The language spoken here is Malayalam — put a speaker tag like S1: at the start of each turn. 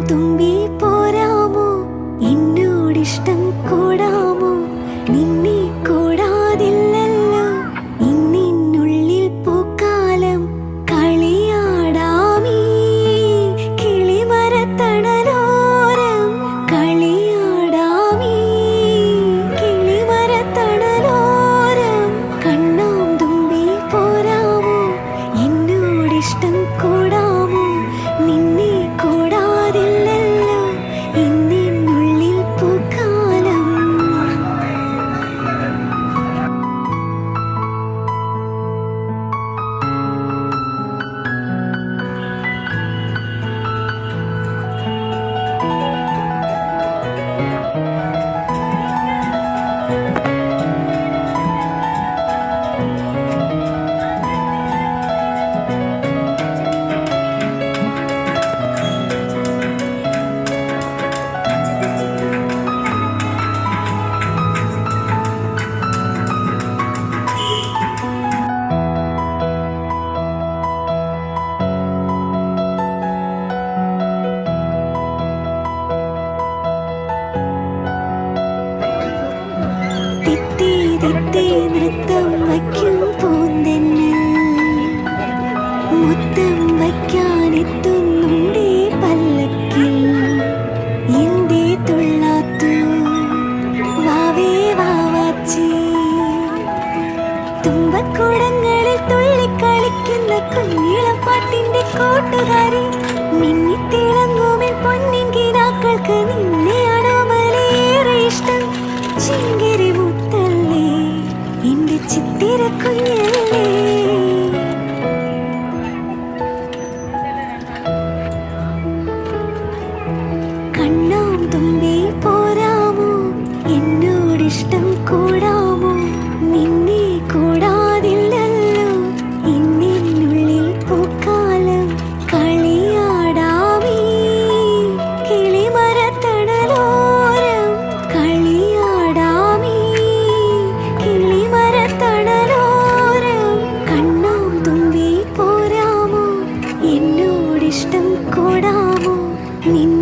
S1: തുമ്പി പോരാമോ എന്നോടിഷ്ടം കൂടാമോ നിന്നെ കൂടാതില്ലല്ലോ ഇന്നിനുള്ളിൽ പൂക്കാലം കളിയാടാമീ കിളിമരത്തണലോരം കളിയാടാമീ കിളിമരത്തണലോരം കണ്ണാം തുമ്പി പോരാമോ എന്നോടിഷ്ടം കൂടാമോ നിന്നെ കൂടാതില്ലല്ലോ ഇന്നിനുള്ളിൽ പൂക്കാലം. തിത്തി തിത്തി നൃത്തം വയ്ക്കും പൂന്തെന്നൽ മുത്തം വയ്ക്കാനെത്തുന്നുണ്ടേ പല്ലക്കിൽ എന്തേ തുള്ളാത്തു വാവേ വാവാച്ചി തുമ്പക്കുടങ്ങളിൽ തുള്ളിക്കളിക്കുന്ന കുഞ്ഞിളപ്പാട്ടിന്റെ കൂട്ടുകാരി മിന്നിത്തിളങ്ങുമെൻ പൊന്നിൻ കിനാക്കൾക്ക് നിന്നെയാണോ മലയേറെ ഇഷ്ടം ചിങ്കിരി മുത്തല്ലേ എന്റെ ചിത്തിര കുഞ്ഞല്ലേ കണ്ണാം തുമ്പി പോരാമോ എന്നോടിഷ്ടം കൂടാമോ നിന്നെ കൂടാതില്ലല്ലോ ഇന്നിനുള്ളിൽ പൂക്കാലം കളിയാടാമീ കിളിമരത്തണലോരം കളിയാടാമീ കിളിമരത്തണലോരം കണ്ണാം തുമ്പി പോരാമോ എന്നോടിഷ്ടം കൂടാമോ നിന്നെ